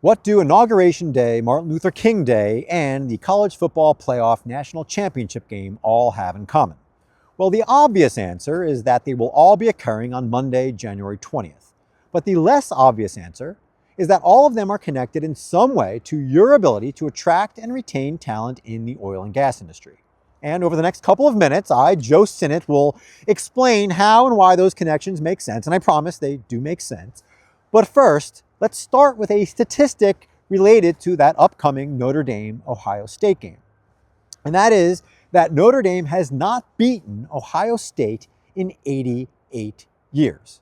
What do Inauguration Day, Martin Luther King Day, and the College Football Playoff National Championship game all have in common? Well, the obvious answer is that they will all be occurring on Monday, January 20th. But the less obvious answer is that all of them are connected in some way to your ability to attract and retain talent in the oil and gas industry. And over the next couple of minutes, I, Joe Sinnott, will explain how and why those connections make sense, and I promise they do make sense. But first, let's start with a statistic related to that upcoming Notre Dame-Ohio State game. And that is that Notre Dame has not beaten Ohio State in 88 years.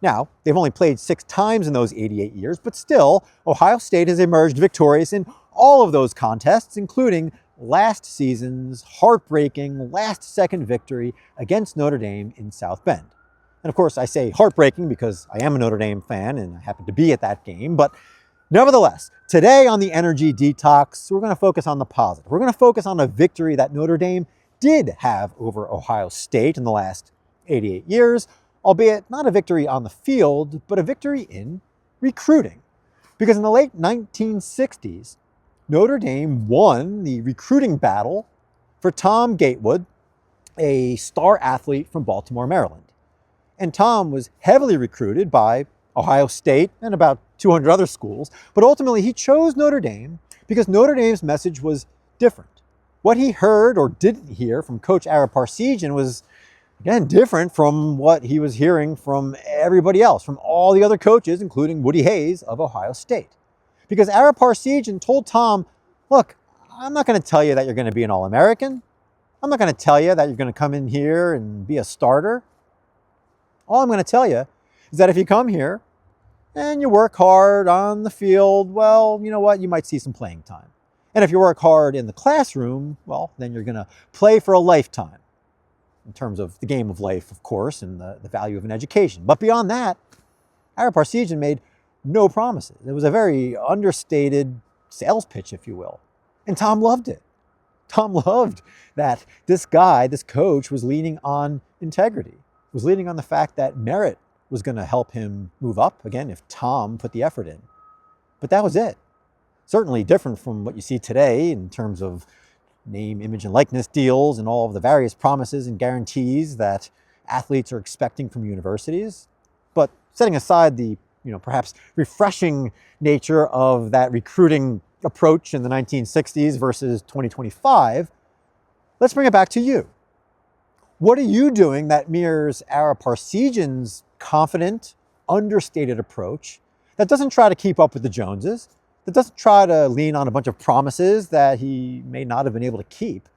Now, they've only played 6 times in those 88 years, but still, Ohio State has emerged victorious in all of those contests, including last season's heartbreaking last-second victory against Notre Dame in South Bend. And of course, I say heartbreaking because I am a Notre Dame fan and I happen to be at that game. But nevertheless, today on the Energy Detox, we're going to focus on the positive. We're going to focus on a victory that Notre Dame did have over Ohio State in the last 88 years, albeit not a victory on the field, but a victory in recruiting. Because in the late 1960s, Notre Dame won the recruiting battle for Thom Gatewood, a star athlete from Baltimore, Maryland. And Thom was heavily recruited by Ohio State and about 200 other schools, but ultimately he chose Notre Dame because Notre Dame's message was different. What he heard or didn't hear from Coach Ara Parseghian was, again, different from what he was hearing from everybody else, from all the other coaches, including Woody Hayes of Ohio State. Because Ara Parseghian told Thom, look, I'm not going to tell you that you're going to be an All-American. I'm not going to tell you that you're going to come in here and be a starter. All I'm going to tell you is that if you come here and you work hard on the field, well, you know what? You might see some playing time. And if you work hard in the classroom, well, then you're going to play for a lifetime in terms of the game of life, of course, and the value of an education. But beyond that, Ara Parseghian made no promises. It was a very understated sales pitch, if you will. And Thom loved it. Thom loved that this guy, this coach, was leaning on integrity, was leaning on the fact that merit was going to help him move up, again, if Thom put the effort in. But that was it. Certainly different from what you see today in terms of name, image, and likeness deals and all of the various promises and guarantees that athletes are expecting from universities. But setting aside the perhaps refreshing nature of that recruiting approach in the 1960s versus 2025, let's bring it back to you. What are you doing that mirrors Ara Parseghian's confident, understated approach that doesn't try to keep up with the Joneses, that doesn't try to lean on a bunch of promises that he may not have been able to keep,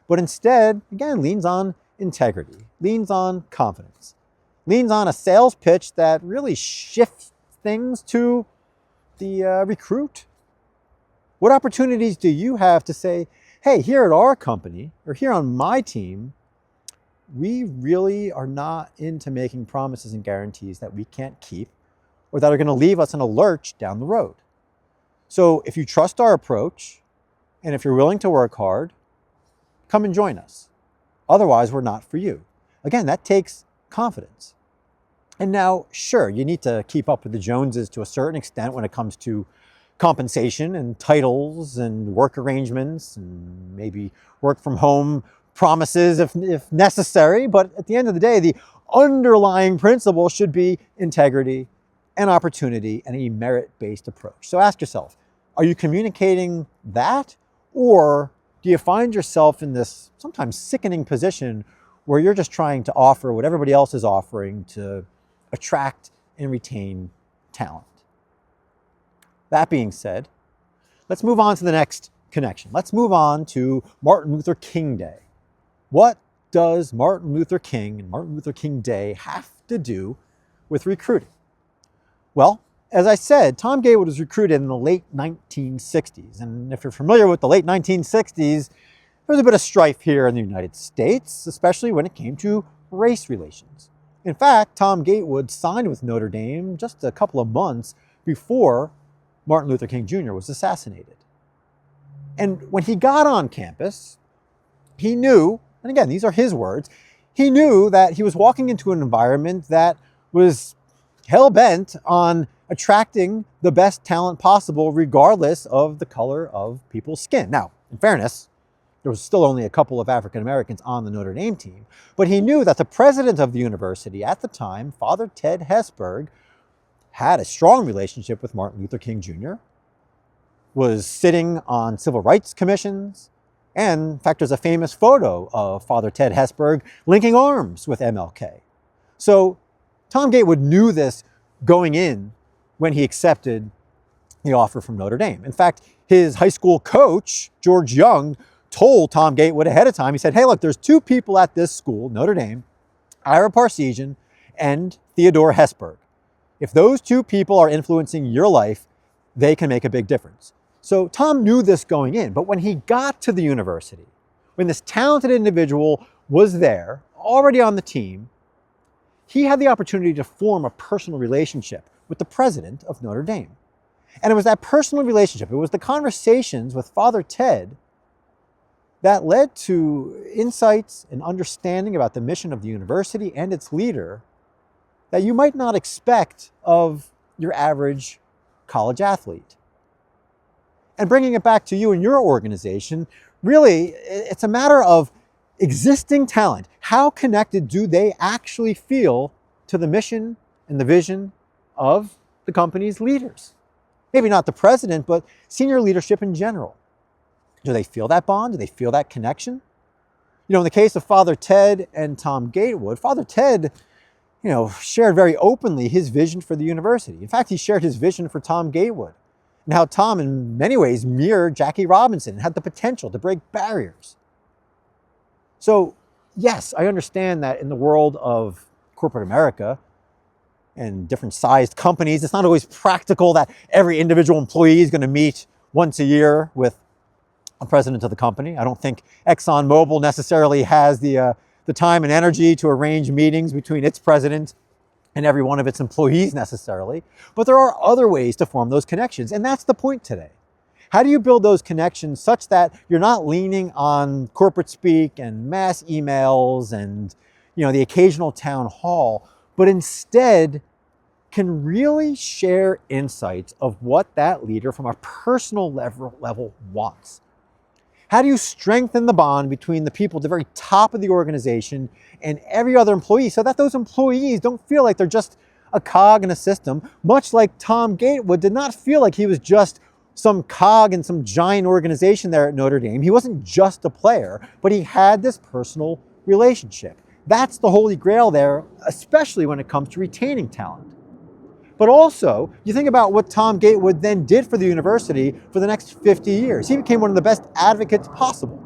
but instead, again, leans on integrity, leans on confidence, leans on a sales pitch that really shifts things to the recruit? What opportunities do you have to say, hey, here at our company or here on my team, we really are not into making promises and guarantees that we can't keep or that are going to leave us in a lurch down the road. So if you trust our approach and if you're willing to work hard, come and join us. Otherwise, we're not for you. Again, that takes confidence. And now, sure, you need to keep up with the Joneses to a certain extent when it comes to compensation and titles and work arrangements and maybe work from home promises if necessary. But at the end of the day, the underlying principle should be integrity and opportunity and a merit-based approach. So ask yourself, are you communicating that? Or do you find yourself in this sometimes sickening position where you're just trying to offer what everybody else is offering to attract and retain talent? That being said, let's move on to the next connection. Let's move on to Martin Luther King Day. What does Martin Luther King and Martin Luther King Day have to do with recruiting? Well, as I said, Thom Gatewood was recruited in the late 1960s. And if you're familiar with the late 1960s, there was a bit of strife here in the United States, especially when it came to race relations. In fact, Thom Gatewood signed with Notre Dame just a couple of months before Martin Luther King Jr. was assassinated. And when he got on campus, he knew, and again, these are his words, he knew that he was walking into an environment that was hell-bent on attracting the best talent possible regardless of the color of people's skin. Now, in fairness, there was still only a couple of African Americans on the Notre Dame team, but he knew that the president of the university at the time, Father Ted Hesburgh, had a strong relationship with Martin Luther King Jr., was sitting on civil rights commissions, and in fact, there's a famous photo of Father Ted Hesburgh linking arms with MLK. So Thom Gatewood knew this going in when he accepted the offer from Notre Dame. In fact, his high school coach, George Young, told Thom Gatewood ahead of time, he said, hey, look, there's two people at this school, Notre Dame, Ara Parseghian and Theodore Hesburgh. If those two people are influencing your life, they can make a big difference. So Thom knew this going in, but when he got to the university, when this talented individual was there, already on the team, he had the opportunity to form a personal relationship with the president of Notre Dame. And it was that personal relationship, it was the conversations with Father Ted that led to insights and understanding about the mission of the university and its leader that you might not expect of your average college athlete. And bringing it back to you and your organization, really, it's a matter of existing talent. How connected do they actually feel to the mission and the vision of the company's leaders? Maybe not the president, but senior leadership in general. Do they feel that bond? Do they feel that connection? You know, in the case of Father Ted and Thom Gatewood, Father Ted, shared very openly his vision for the university. In fact, he shared his vision for Thom Gatewood and how Thom, in many ways, mirrored Jackie Robinson and had the potential to break barriers. So, yes, I understand that in the world of corporate America and different sized companies, it's not always practical that every individual employee is going to meet once a year with a president of the company. I don't think ExxonMobil necessarily has the time and energy to arrange meetings between its president and every one of its employees necessarily. But there are other ways to form those connections. And that's the point today. How do you build those connections such that you're not leaning on corporate speak and mass emails and the occasional town hall, but instead can really share insights of what that leader from a personal level wants? How do you strengthen the bond between the people at the very top of the organization and every other employee so that those employees don't feel like they're just a cog in a system, much like Thom Gatewood did not feel like he was just some cog in some giant organization there at Notre Dame. He wasn't just a player, but he had this personal relationship. That's the holy grail there, especially when it comes to retaining talent. But also, you think about what Thom Gatewood then did for the university for the next 50 years. He became one of the best advocates possible.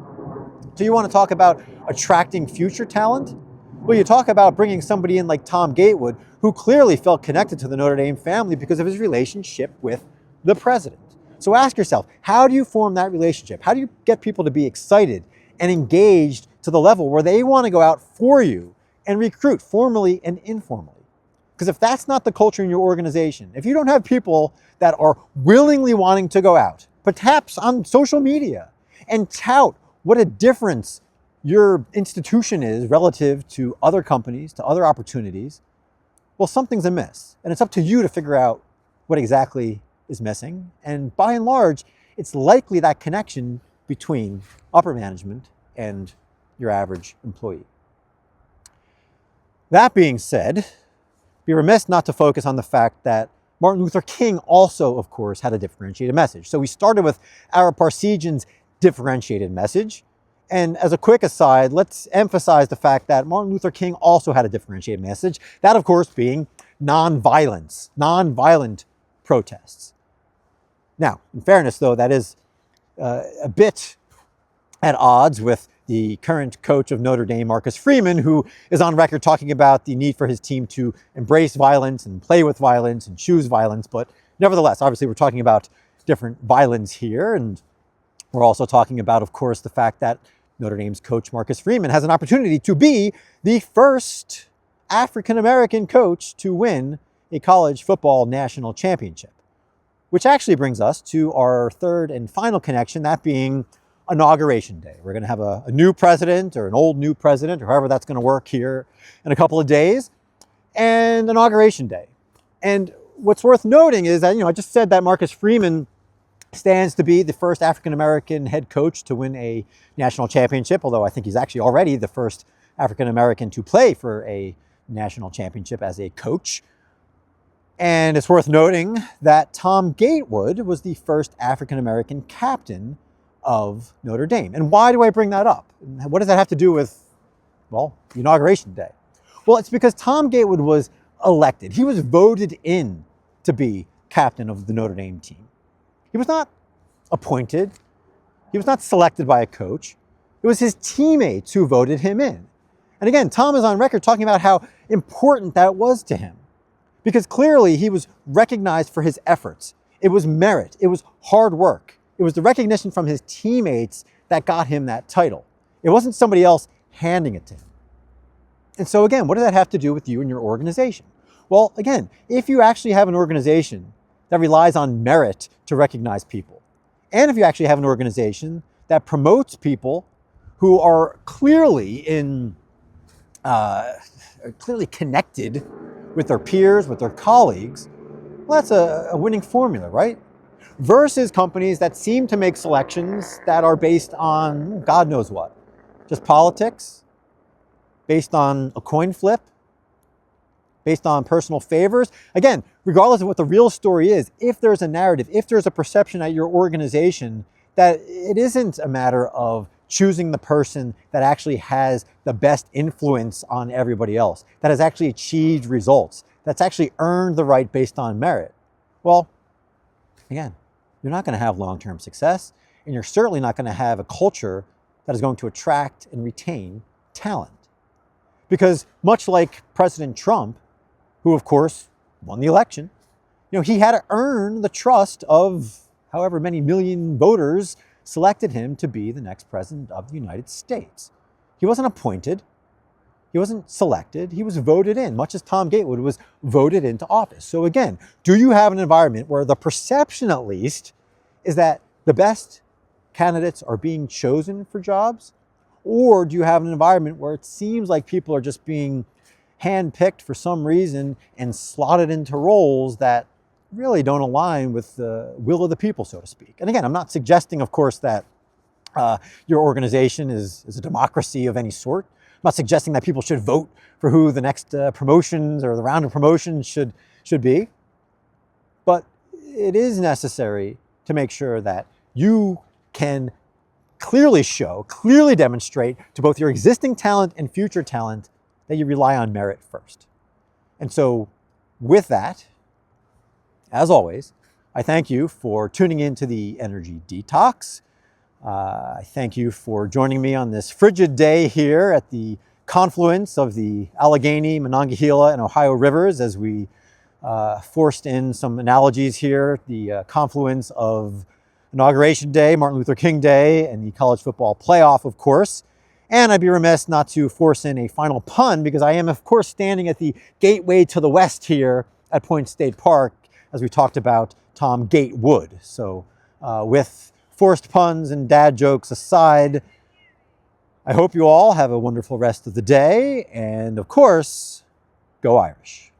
So you want to talk about attracting future talent? Well, you talk about bringing somebody in like Thom Gatewood, who clearly felt connected to the Notre Dame family because of his relationship with the president. So ask yourself, how do you form that relationship? How do you get people to be excited and engaged to the level where they want to go out for you and recruit formally and informally? Because if that's not the culture in your organization, if you don't have people that are willingly wanting to go out, perhaps on social media, and tout what a difference your institution is relative to other companies, to other opportunities, well, something's amiss. And it's up to you to figure out what exactly is missing. And by and large, it's likely that connection between upper management and your average employee. That being said, be remiss not to focus on the fact that Martin Luther King also, of course, had a differentiated message. So we started with Ara Parseghian's differentiated message. And as a quick aside, let's emphasize the fact that Martin Luther King also had a differentiated message. That, of course, being nonviolence, nonviolent protests. Now, in fairness, though, that is a bit at odds with the current coach of Notre Dame, Marcus Freeman, who is on record talking about the need for his team to embrace violence and play with violence and choose violence. But nevertheless, obviously, we're talking about different violence here. And we're also talking about, of course, the fact that Notre Dame's coach, Marcus Freeman, has an opportunity to be the first African-American coach to win a college football national championship. Which actually brings us to our third and final connection, that being Inauguration Day. We're going to have a new president or an old new president, or however that's going to work here in a couple of days, and Inauguration Day. And what's worth noting is that, I just said that Marcus Freeman stands to be the first African-American head coach to win a national championship, although I think he's actually already the first African-American to play for a national championship as a coach. And it's worth noting that Thom Gatewood was the first African-American captain of Notre Dame. And why do I bring that up? What does that have to do with, well, Inauguration Day? Well, it's because Thom Gatewood was elected. He was voted in to be captain of the Notre Dame team. He was not appointed. He was not selected by a coach. It was his teammates who voted him in. And again, Thom is on record talking about how important that was to him, because clearly he was recognized for his efforts. It was merit. It was hard work. It was the recognition from his teammates that got him that title. It wasn't somebody else handing it to him. And so again, what does that have to do with you and your organization? Well, again, if you actually have an organization that relies on merit to recognize people, and if you actually have an organization that promotes people who are clearly connected with their peers, with their colleagues, well, that's a winning formula, right? Versus companies that seem to make selections that are based on God knows what, just politics, based on a coin flip, based on personal favors. Again, regardless of what the real story is, if there's a narrative, if there's a perception at your organization that it isn't a matter of choosing the person that actually has the best influence on everybody else, that has actually achieved results, that's actually earned the right based on merit, well, again, you're not going to have long-term success, and you're certainly not going to have a culture that is going to attract and retain talent. Because much like President Trump, who of course won the election, he had to earn the trust of however many million voters selected him to be the next president of the United States. He wasn't appointed. He wasn't selected. He was voted in, much as Thom Gatewood was voted into office. So again, do you have an environment where the perception, at least, is that the best candidates are being chosen for jobs? Or do you have an environment where it seems like people are just being handpicked for some reason and slotted into roles that really don't align with the will of the people, so to speak? And again, I'm not suggesting, of course, that your organization is a democracy of any sort. I'm not suggesting that people should vote for who the next promotions or the round of promotions should be. But it is necessary to make sure that you can clearly demonstrate to both your existing talent and future talent that you rely on merit first. And so with that, as always, I thank you for tuning into the Energy Detox. I thank you for joining me on this frigid day here at the confluence of the Allegheny, Monongahela, and Ohio rivers as we forced in some analogies here, the confluence of Inauguration Day, Martin Luther King Day, and the college football playoff, of course. And I'd be remiss not to force in a final pun, because I am, of course, standing at the gateway to the west here at Point State Park, as we talked about Thom Gatewood. So with forced puns and dad jokes aside, I hope you all have a wonderful rest of the day. And of course, go Irish.